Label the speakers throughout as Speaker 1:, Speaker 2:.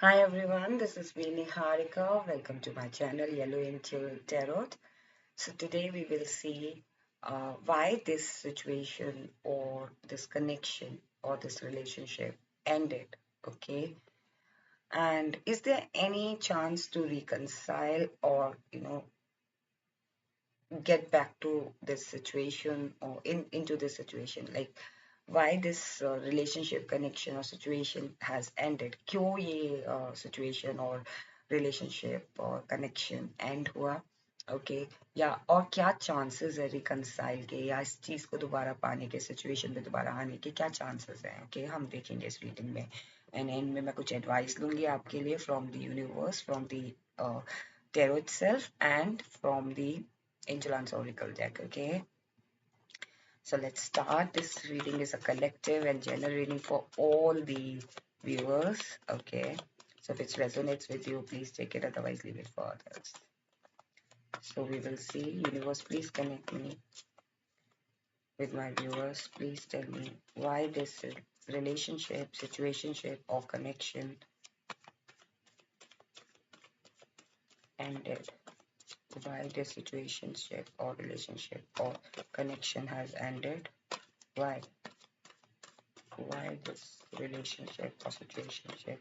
Speaker 1: Hi everyone, this is Vini Harika. Welcome to my channel Yellow Angel Tarot. So today we will see why this situation or this connection or this relationship ended. Okay, and is there any chance to reconcile or get back to this situation or into this situation? Like why this relationship connection or situation has ended, क्यों ये situation और relationship और connection end हुआ, okay? या और क्या chances है reconcile के या इस चीज को दोबारा पाने के, situation पे दोबारा आने के क्या chances हैं, okay? हम देखेंगे इस reading में and end में मैं कुछ advice लूंगी आपके लिए from the universe, from the tarot itself and from the angel answer oracle deck, okay? So let's start. This reading is a collective and general reading for all the viewers. Okay. So if it resonates with you, please take it. Otherwise, leave it for others. So we will see. Universe, please connect me with my viewers. Please tell me why this relationship, situationship, or connection ended. Why this situationship or relationship or connection has ended. Why? Why this relationship or situationship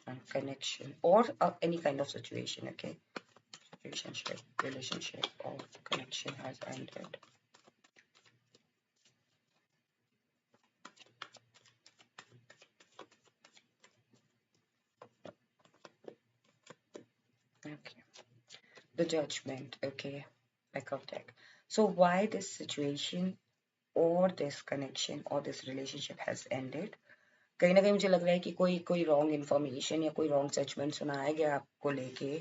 Speaker 1: and connection or any kind of situation, okay? Relationship or connection has ended. Okay. The judgment, okay. Back of deck. So why this situation or this connection or this relationship has ended? कहीं ना कहीं मुझे लग रहा है कि कोई कोई रॉन्ग इन्फॉर्मेशन या कोई रॉन्ग जजमेंट सुनाया गया आपको लेके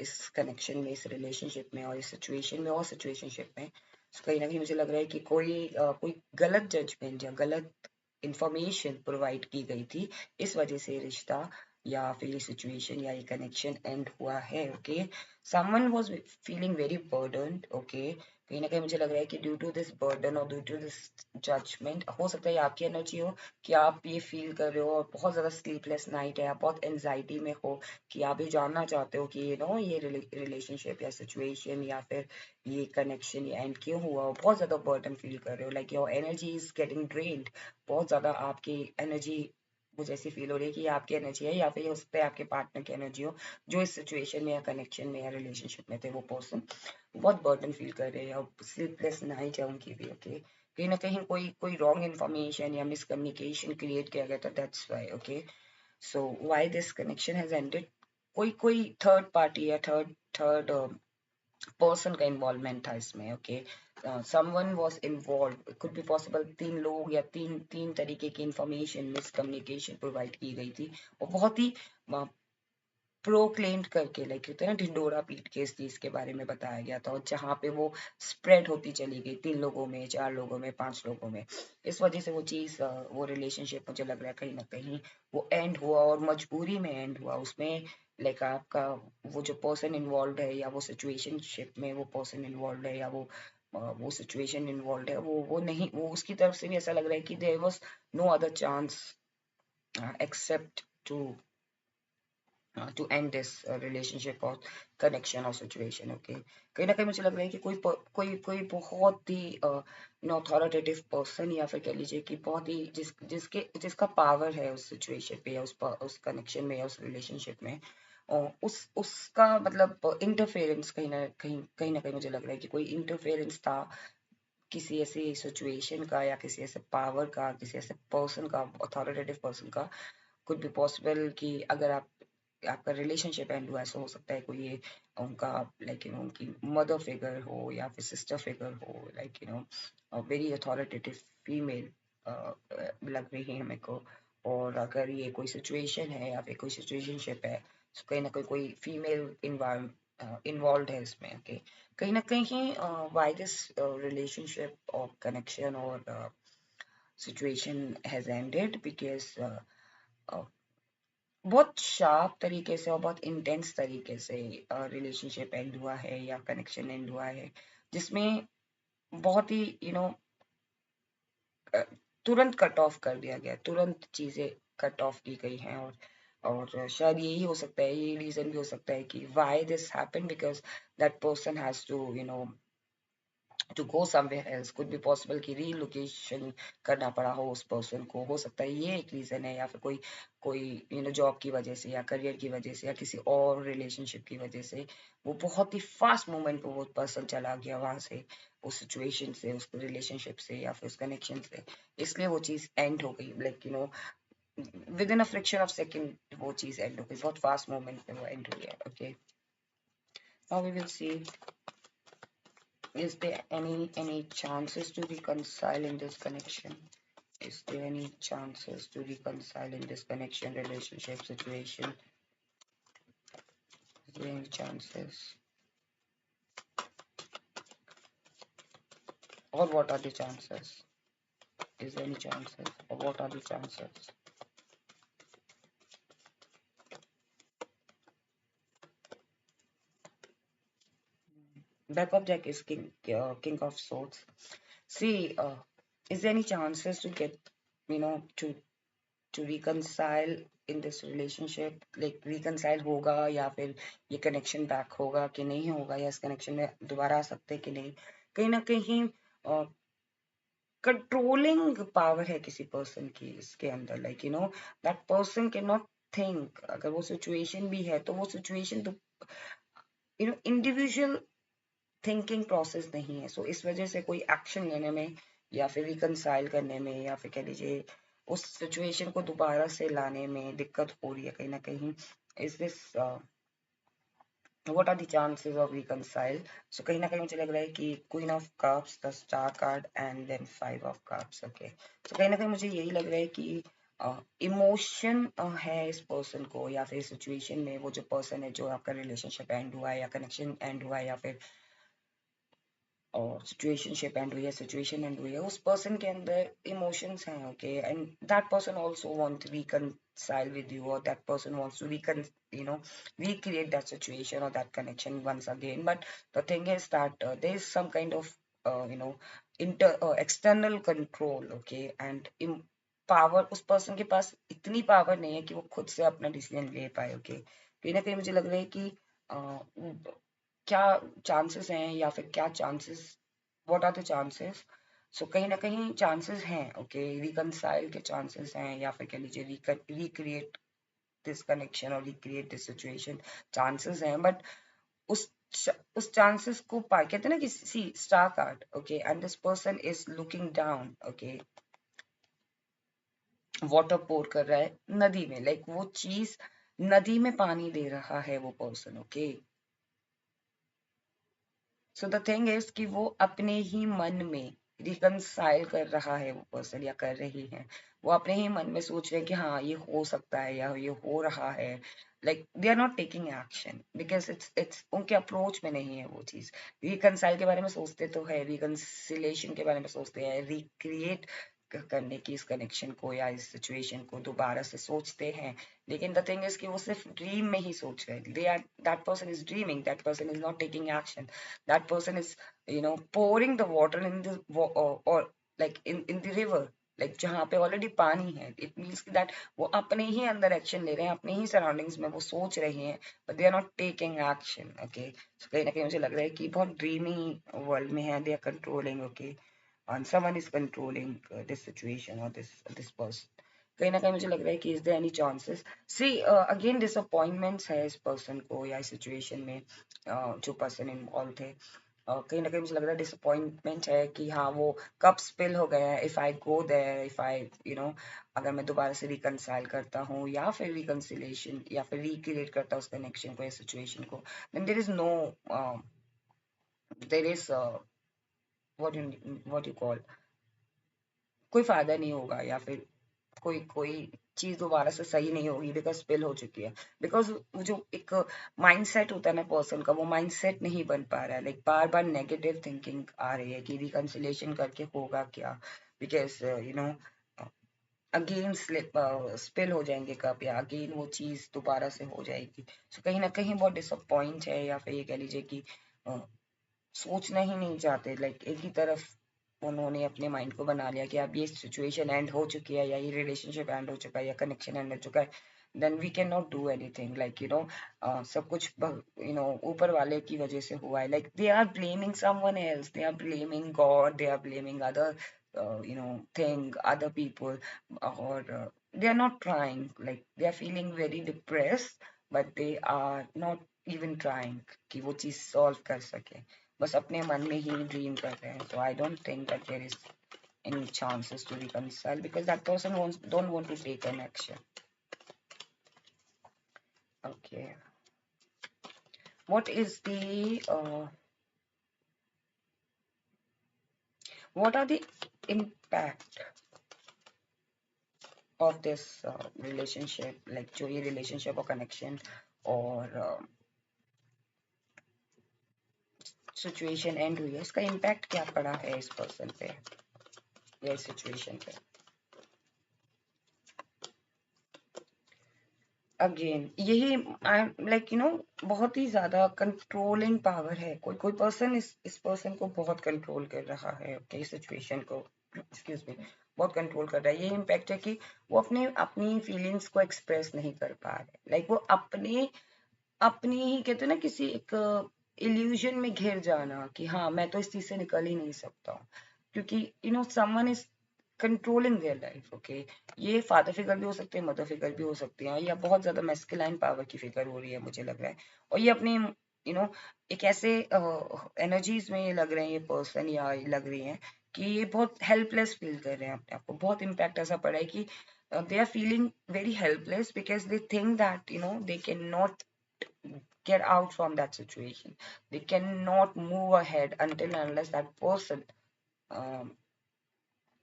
Speaker 1: इस कनेक्शन में, इस रिलेशनशिप में और इस सिचुएशन में और सिचुएशनशिप में। So, कहीं ना कहीं मुझे लग रहा है कि कोई गलत जजमेंट या गलत इंफॉर्मेशन प्रोवाइड की गई थी, इस वजह से रिश्ता या फिर ये सिचुएशन या ये कनेक्शन एंड हुआ है, okay? Someone was feeling very burdened, okay? कहीं ना कहीं मुझे लग रहा है कि ड्यू टू दिस बर्डन और ड्यू टू दिस जजमेंट, हो सकता है ये आपकी एनर्जी हो कि आप ये फील कर रहे हो और बहुत ज़्यादा स्लीपलेस नाइट है, आप बहुत एनजाइटी में हो कि आप ये जानना चाहते हो कि ये रिलेशनशिप या सिचुएशन या फिर ये कनेक्शन ये एंड क्यों हुआ, और बहुत ज़्यादा बर्डन फील कर रहे हो, like your energy is getting drained. बहुत ज़्यादा आपकी एनर्जी मुझे ऐसी फील हो रही है कि ये आपकी एनर्जी है या फिर ये हो सकता है आपके पार्टनर की एनर्जी हो, जो इस सिचुएशन में या कनेक्शन में या रिलेशनशिप में थे, वो पर्सन बहुत बर्डन फील कर रहे हैं और स्लीपलेस नाइट है उनकी भी, ओके? कहीं ना कहीं कोई कोई रॉन्ग इन्फॉर्मेशन या मिसकम्युनिकेशन क्रिएट किया गया था, that's why, okay? So why this connection has ended? कोई कोई थर्ड पार्टी या थर्ड थर्ड पर्सन का इन्वॉल्वमेंट था इसमें, okay? Someone was involve, could be possible तीन लोग या तीन तीन तरीके की इंफॉर्मेशन मिसकम्युनिकेशन प्रोवाइड की गई थी और बहुत ही प्रोक्लेम्ड करके, लाइक होता है ना, ढिंडोरा पीट के इस चीज के बारे में बताया गया था और जहाँ पे वो स्प्रेड होती चली गई, तीन लोगों में, चार लोगों में, पांच लोगों में, इस वजह से वो चीज वो रिलेशनशिप मुझे लग रहा है कहीं ना कहीं वो एंड हुआ और मजबूरी में एंड हुआ उसमें। लाइक आपका वो जो पर्सन इन्वॉल्व है या वो सिचुएशनशिप में वो पर्सन इन्वॉल्व है या वो सिचुएशन इन्वॉल्व है, वो नहीं, वो उसकी तरफ से भी ऐसा लग रहा है कि there was no other chance except to end this relationship or connection or situation, okay? कहीं ना कहीं मुझे लग रहा है कि कोई कोई बहुत ही अथॉरिटेटिव पर्सन या फिर कह लीजिए कि बहुत ही जिसका पावर है उस सिचुएशन पे या उस कनेक्शन में या उस रिलेशनशिप में, और उसका मतलब इंटरफेरेंस, कहीं ना कहीं मुझे लग रहा है कि कोई इंटरफेरेंस था किसी ऐसी सिचुएशन का या किसी ऐसे पावर का, किसी ऐसे पर्सन का, अथॉरिटेटिव पर्सन का। कुड बी पॉसिबल कि अगर आपका रिलेशनशिप एंड हुआ, ऐसा हो सकता है कोई ये उनका, लाइक उनकी मदर फिगर हो या फिर सिस्टर फिगर हो, लाइक वेरी अथॉरिटेटिव फीमेल लग रही है मेरे को। और अगर ये कोई सिचुएशन है या फिर कोई सिचुएशनशिप है, तो कहीं ना कहीं कोई फीमेल इन्वॉल्व है इसमें, ओके? कहीं ना कहीं वाई दिस रिलेशनशिप और कनेक्शन और सिचुएशन हैज एंडेड बिकॉज बहुत शार्प तरीके से और बहुत इंटेंस तरीके से रिलेशनशिप एंड हुआ है या कनेक्शन एंड हुआ है, जिसमें बहुत ही तुरंत कट ऑफ कर दिया गया, तुरंत चीजें कट ऑफ की गई हैं और और शायद यही हो सकता है, ये रीजन भी हो सकता है कि why this happen, because that person has to to go somewhere else. Could be possible कि relocation करना पड़ा हो उस पर्सन को, हो सकता है ये एक रीजन है, या फिर कोई कोई जॉब की वजह से या करियर की वजह से या किसी और रिलेशनशिप की वजह से वो बहुत ही फास्ट मोमेंट पे वो पर्सन चला गया वहां से, उस सिचुएशन से, उस रिलेशनशिप से या फिर उस कनेक्शन से, इसलिए वो चीज एंड हो गई, like with in a friction of second वो चीज एंड हो गई, बहुत फास्ट मोमेंट पे वो एंड हो गया. Okay, now we will see, is there any chances to reconcile in this connection? Is there any chances to reconcile in this connection, relationship, situation? Is there any chances? Or what are the chances? Is there any chances? Or what are the chances? Back of deck is King of Swords. See, is there any chances to get, to reconcile in this relationship, like reconcile होगा या फिर ये connection back होगा कि नहीं होगा, या इस connection में दोबारा आ सकते कि नहीं, कहीं ना कहीं कंट्रोलिंग पावर है किसी पर्सन की इसके अंदर, like that person can not think, अगर वो सिचुएशन भी है तो वो सिचुएशन तो इंडिविजुअल थिंकिंग प्रोसेस नहीं है, सो इस वजह से कोई एक्शन लेने में या फिर रिकनसाइल करने में या फिर कह लीजिए उस सिचुएशन को दोबारा से लाने में दिक्कत हो रही है कहीं ना कहीं. Is this what are the chances of reconcile? So कहीं ना कहीं मुझे लग रहा है कि Queen of Cups, the Star card and then Five of Cups. Okay, so कहीं ना कहीं मुझे यही लग रहा है कि इमोशन है इस पर्सन को या फिर सिचुएशन में, वो जो पर्सन है जो आपका रिलेशनशिप एंड हुआ है या कनेक्शन एंड हुआ है या फिर और सिचुएशनशिप एंड हुई है, सिचुएशन एंड हुई है, उस पर्सन के अंदर इमोशंस हैं. Okay, and that person also want to reconcile with you, or that person wants to recreate that situation or that connection once again. But the thing is that there is some kind of external control. Okay, and power उस person के पास इतनी power नहीं है कि वो खुद से अपना डिसीजन ले पाए. ओके, कहीं ना कहीं मुझे लग रहा है कि क्या चांसेस हैं या फिर क्या chances, what are the chances. So कहीं ना कहीं चांसेस हैं. ओके, रिकनसाइल के चांसेस हैं या फिर कह लीजिए रिक्रिएट दिस कनेक्शन और रिक्रिएट दिस सिचुएशन, चांसेस हैं. बट उस उस चांसेस को पा, कहते हैं ना कि see star card. Okay, and this person is looking down. Okay, water pour कर रहा है नदी में, लाइक वो चीज नदी में पानी दे रहा है वो person. Okay, so the thing is कि वो अपने ही मन में रिकनसाइल कर रहा है वो पर्सन या कर रही है, वो अपने ही मन में सोच रहे हैं कि हाँ ये हो सकता है या ये हो रहा है, like they are not taking action because it's उनके अप्रोच में नहीं है वो चीज. रिकनसाइल के बारे में सोचते तो है, रिकनसिलेशन के बारे में सोचते हैं, रिक्रिएट करने की इस कनेक्शन को या इस सिचुएशन को दोबारा से सोचते हैं, लेकिन द थिंग इज कि वो सिर्फ ड्रीम में ही सोच रहे हैं. They are that person is dreaming, that person is not taking action, that person is pouring the water in the or like in the river, like जहाँ पे ऑलरेडी पानी है. इट मीन्स दैट वो अपने ही अंदर एक्शन ले रहे हैं, अपने ही सराउंडिंग्स में वो सोच रहे हैं, but they are not taking action. Okay, so कहीं ना कहीं मुझे लग रहा है कि बहुत ड्रीमी वर्ल्ड में है, they are controlling. Okay, and someone is controlling this situation or this person. कहीं ना कहीं मुझे लग रहा है कि is there any chances, see again disappointments है इस पर्सन को या इस सिचुएशन में जो पर्सन इन्वॉल्व थे. कहीं ना कहीं मुझे लग रहा है डिसअपॉइंटमेंट है कि हाँ वो कब स्पिल हो गया है. If I go there, if I अगर मैं दोबारा से रिकनसाइल करता हूँ या फिर रिकनसिलेशन या फिर रिक्रिएट करता हूँ उस कनेक्शन को या सिचुएशन को, then there is no, there is what you call, कोई फायदा नहीं होगा या फिर कोई कोई चीज दोबारा से सही नहीं होगी बिकॉज स्पिल हो चुकी है. बिकॉज जो एक माइंडसेट होता है ना पर्सन का, वो माइंडसेट नहीं बन पा रहा है, लाइक बार बार नेगेटिव थिंकिंग आ रही है कि रिकंसिलेशन करके होगा क्या, बिकॉज अगेन स्पिल हो जाएंगे कप या अगेन वो चीज दोबारा से हो जाएगी. सो कहीं ना कहीं बहुत डिसअपॉइंट है या फिर ये कह लीजिए कि सोचना ही नहीं चाहते, लाइक एक ही तरफ उन्होंने अपने माइंड को बना लिया कि अब ये सिचुएशन एंड हो चुकी है या ये रिलेशनशिप एंड हो चुका है या कनेक्शन एंड हो चुका है, then we cannot do anything, like सब कुछ ऊपर वाले की वजह से हुआ है, like they are blaming someone else, they are blaming God, they are blaming other thing, other people, or they are not trying, like they are feeling very depressed, but they are not even trying कि वो चीज solve कर सके, बस अपने मन में ही dream कर रहे हैं. So I don't think that there is any chances to reconcile because that person don't want to take an action. Okay. What is the what are the impact of this relationship, like जो ये relationship or connection or situation end हुई है, इसका impact क्या पड़ा है इस person पे या इस situation पे? अगेन यही लाइक बहुत ही ज्यादा कंट्रोलिंग पावर है, कोई कोई पर्सन इस पर्सन को बहुत कंट्रोल कर रहा है, ओके, सिचुएशन को, एक्सक्यूज मी, बहुत कंट्रोल कर रहा है. ये इम्पैक्ट है कि वो अपने अपनी फीलिंग्स को एक्सप्रेस नहीं कर पा रहे, लाइक वो अपने अपनी ही कहते हैं ना, किसी एक इल्यूजन में घिर जाना कि हाँ मैं तो इस चीज से निकल ही नहीं सकता हूँ, क्योंकि someone is controlling their life, okay. ये फादर फिगर भी हो सकते हैं, मदर फिगर भी हो सकती हैं, या बहुत ज्यादा मैस्कुलाइन पावर की फिगर हो रही है मुझे लग रहा है, और ये अपने एक ऐसे एनर्जीज में ये लग रहे हैं, ये पर्सन या ये लग रही हैं कि ये बहुत हेल्पलेस फील कर रहे हैं अपने आप को. बहुत इम्पैक्ट ऐसा पड़ा है कि they are feeling very helpless because they think that they cannot get out from that situation. They cannot move ahead until and unless that person um,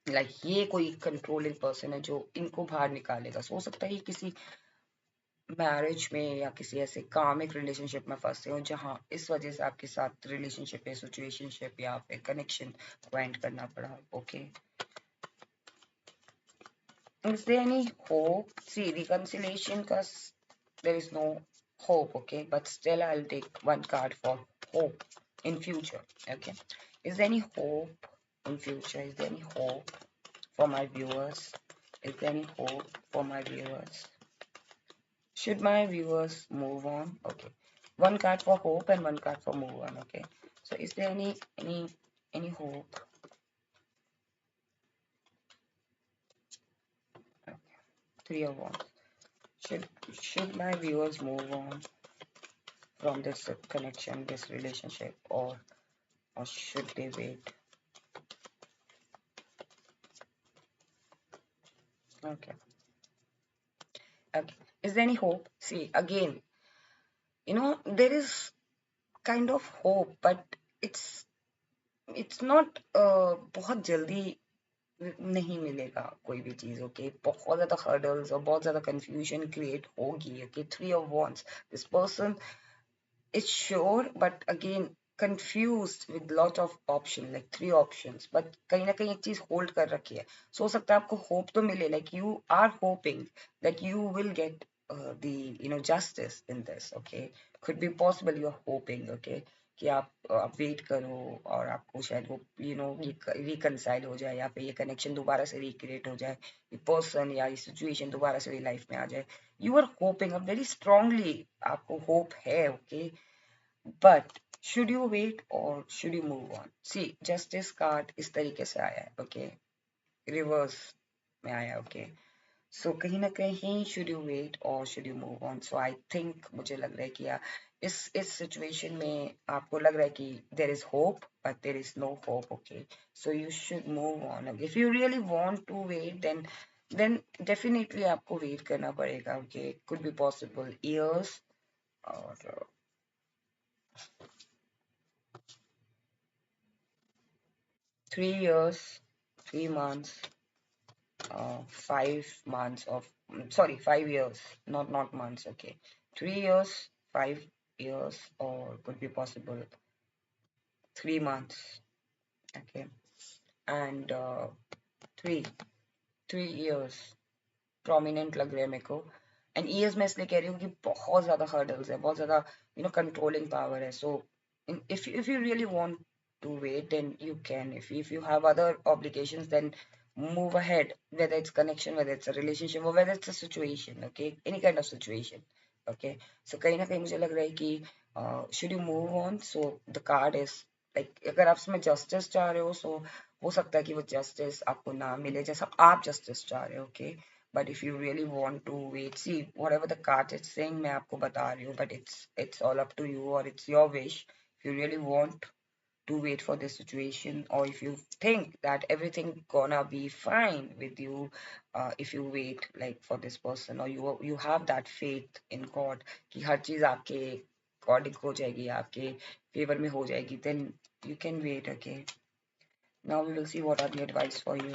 Speaker 1: like ये कोई कंट्रोलिंग पर्सन है जो इनको बाहर निकालेगा. So, हो सकता है ये किसी मैरिज में या किसी ऐसे कामिक रिलेशनशिप में फंसे हो जहाँ इस वजह से आपके साथ रिलेशनशिप या सिचुएशनशिप या फिर कनेक्शन को एंड करना पड़ा. Okay. Is there any hope? See, reconciliation, because there is no hope, okay? But still, I'll take one card for hope in future, okay? Is there any hope in future? Is there any hope for my viewers? Is there any hope for my viewers? Should my viewers move on? Okay. One card for hope and one card for move on, okay? So, is there any hope? Okay. Three of Wands. Should my viewers move on from this connection, this relationship, or should they wait? Okay. Okay. Is there any hope? See, again, there is kind of hope, but it's not बहुत जल्दी नहीं मिलेगा कोई भी चीज, okay. बहुत ज्यादा hurdles और बहुत ज्यादा कंफ्यूजन क्रिएट होगी, okay. Three of wands, this person is sure but again confused with lot of option, like three options, but कहीं ना कहीं एक चीज होल्ड कर रखी है. So हो सकता है आपको होप तो मिले, like you are hoping that you will get the justice in this, okay. Could be possible you are hoping, okay, कि आप वेट करो और आपको शायद वो रिकनसाइल हो जाए, या फिर ये कनेक्शन दोबारा से रिक्रिएट हो जाए, ये पर्सन या ये सिचुएशन दोबारा से लाइफ में आ जाए. यू आर होपिंग अब वेरी स्ट्रांगली, आपको होप है, okay. But should you wait or should you move on? See, justice card इस तरीके से आया है, okay? Reverse में आया, okay? So कहीं ना कहीं should you wait or should you move on? So I think मुझे लग रहा है कि यार इस situation में आपको लग रहा है कि there is hope but there is no hope, okay? So you should move on. If you really want to wait, then definitely आपको wait करना पड़ेगा, okay? Could be possible years or 3 years, 3 months, 5 months of sorry, 5 years, not months, okay. 3 years, 5 years, or could be possible 3 months, okay. And three 3 years prominent लग रहे हैं मेरे को. And years मैं इसलिए कह रही हूँ कि बहुत ज्यादा हर्डल्स है, बहुत ज्यादा कंट्रोलिंग पावर है. सो if you really want to wait, then you can. If you have other obligations, then move ahead, whether it's connection, whether it's a relationship, or whether it's a situation, okay, any kind of situation, okay. So कहीं ना कहीं मुझे लग रहा है कि should you move on? So the card is like अगर आप उसमें justice चाह रहे हो, so हो सकता है कि वो justice आपको ना मिले जैसा आप justice चाह रहे हो, okay. But if you really want to wait, see whatever the card is saying, मैं आपको बता रही हूँ, but it's all up to you or it's your wish. If you really want to wait for this situation, or if you think that everything gonna be fine with you, if you wait like for this person, or you have that faith in God कि हर चीज आपके according हो जाएगी, आपके favor में हो जाएगी, then you can wait, okay. Now we will see what are the advice for you.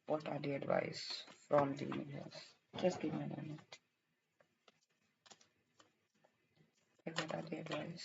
Speaker 1: What are the advice from the universe? Just give me a moment. Okay, what are the advice?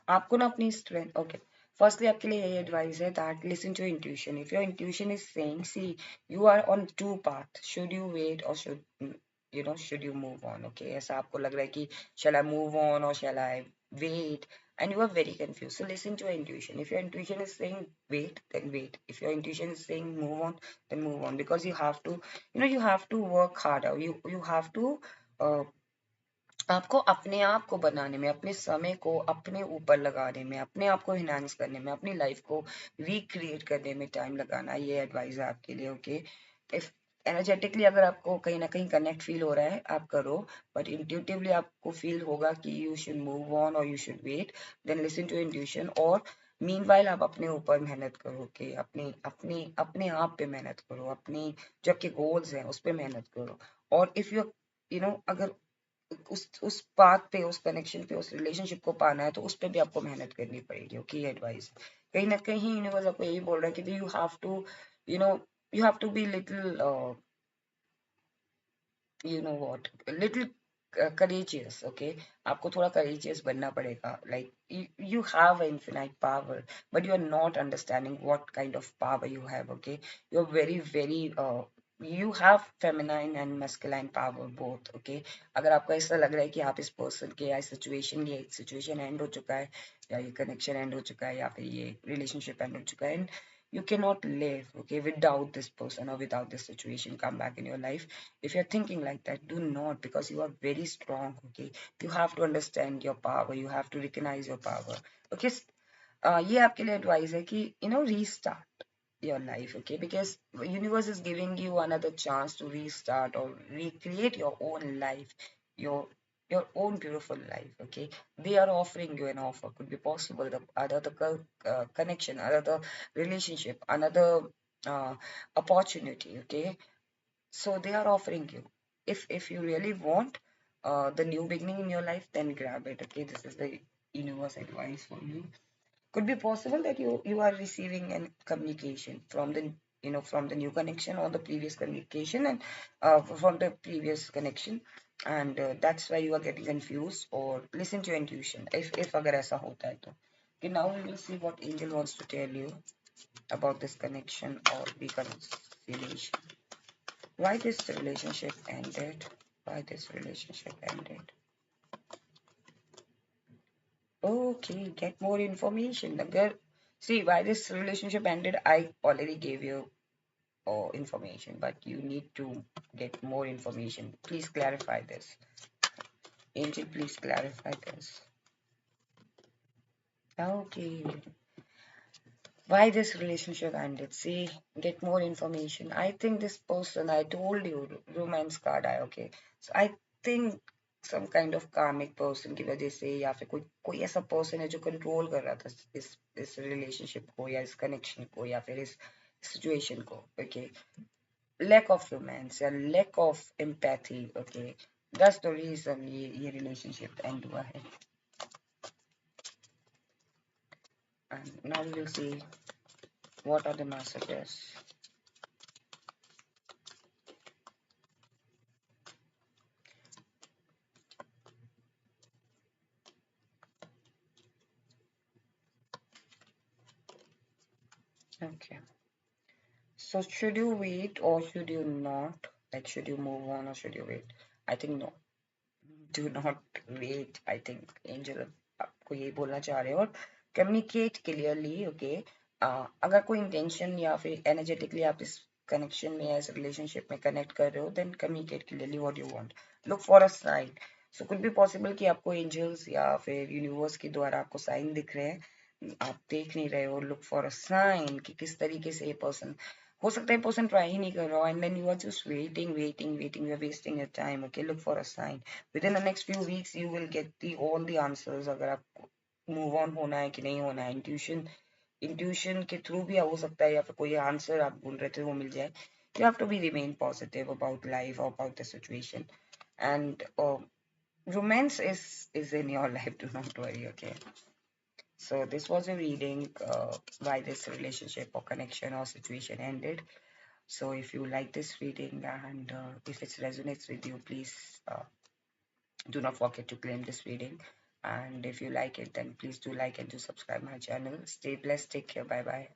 Speaker 1: आपको ना अपनी strength, okay, firstly आपके लिए यही advice है that listen to intuition. If your intuition is saying see you are on to path, should you wait और should you move on, okay. ऐसा आपको लग रहा है कि शैल आई मूव ऑन और shall I wait, and you are very confused, so listen to your intuition. If your intuition is saying wait, then wait. If your intuition is saying move on, then move on, because you have to, you have to work harder. You have to uh, आपको अपने आप को बनाने में, अपने समय को अपने ऊपर लगाने में, अपने आप को इनहांस करने में, अपनी लाइफ को रिक्रिएट करने में टाइम लगाना, ये एडवाइस है आपके लिए, ओके. इफ एनर्जेटिकली अगर आपको कहीं ना कहीं कनेक्ट फील हो रहा है, आप करो. बट इंट्यूटिवली आपको फील होगा कि यू शुड मूव ऑन और you should wait, then listen to intuition. और मीनवाइल आप अपने ऊपर मेहनत करो, कि अपनी अपनी अपने आप पे मेहनत करो, अपनी जो आपके गोल्स हैं उस पे मेहनत करो. और इफ यू अगर उस बात पे, उस कनेक्शन पे, उस रिलेशनशिप को पाना है, तो उस पे भी आपको मेहनत करनी पड़ेगी, ओके. एडवाइस कहीं ना कहीं यूनिवर्स आपको यही बोल रहा है कि you have to, you know you have to be little, what, little courageous, okay. आपको थोड़ा courageous बनना पड़ेगा. Like you have infinite power, but you are not understanding what kind of power you have, okay. You're very very you have feminine and masculine power both, okay. अगर आपको ऐसा लग रहा है कि आप इस पर्सन के या ये सिचुएशन एंड हो चुका है, या ये कनेक्शन एंड हो चुका है, या फिर ये रिलेशनशिप एंड हो चुका है, you cannot live, okay, without this person or without this situation come back in your life. If you're thinking like that, do not, because you are very strong, okay. You have to understand your power, you have to recognize your power, okay. ये आपके लिए advice है कि restart your life, okay, because universe is giving you another chance to restart or recreate your own life, your your own beautiful life, okay. They are offering you an offer, could be possible the another connection, another relationship, another uh, opportunity, okay. So they are offering you, if you really want the new beginning in your life, then grab it, okay. This is the universe advice for you. Could be possible that you are receiving an communication from the, from the new connection or the previous communication, and from the previous connection, and that's why you are getting confused. Or listen to your intuition, if अगर ऐसा होता है तो. Okay, now we will see what angel wants to tell you about this connection or reconciliation. Why this relationship ended? Why this relationship ended? Okay, get more information. The girl, see why this relationship ended. I already gave you information, but you need to get more information. Please clarify this. Angel, please clarify this. Okay, why this relationship ended? See, get more information. I think this person, I told you, romance card I, okay. So I think some kind of karmic person की वजह से, या फिर कोई कोई ऐसा person है जो कंट्रोल कर रहा था इस रिलेशनशिप को, या इस कनेक्शन को, या फिर इस सिचुएशन को, okay. Lack of romance या lack of empathy, okay. That's the reason ये relationship end हुआ है. And now we will see what are the messages. Okay. So should you wait or should you not? Like should you move on or should you wait? I think no. Do not wait, I think angel आपको यही बोलना चाह रहे हो। और communicate clearly, okay. अगर कोई intention या फिर एनर्जेटिकली आप इस कनेक्शन में या इस रिलेशनशिप में कनेक्ट कर रहे हो, then communicate clearly what you want, look for a sign. So could be possible कि आपको एंजल्स या फिर यूनिवर्स के द्वारा आपको साइन दिख रहे हैं, आप देख नहीं रहे हो। लुक फॉर अ साइन कि किस तरीके से ये पर्सन, हो सकता है पर्सन ट्राई ही नहीं कर रहा हो, and then you are just waiting waiting waiting, you are wasting your time. Okay, look for a sign. Within the next few weeks you will get the all the answers, अगर आपको move on होना है कि नहीं होना है। Intuition के through भी हो सकता है, या फिर कोई आंसर आप बोल रहे थे वो मिल जाए। You have to be remain positive about life or about the situation, and romance is in your life. Do not worry, okay? So this was a reading why this relationship or connection or situation ended. So if you like this reading and if it resonates with you, please do not forget to claim this reading. And if you like it, then please do like and do subscribe my channel. Stay blessed. Take care. Bye bye.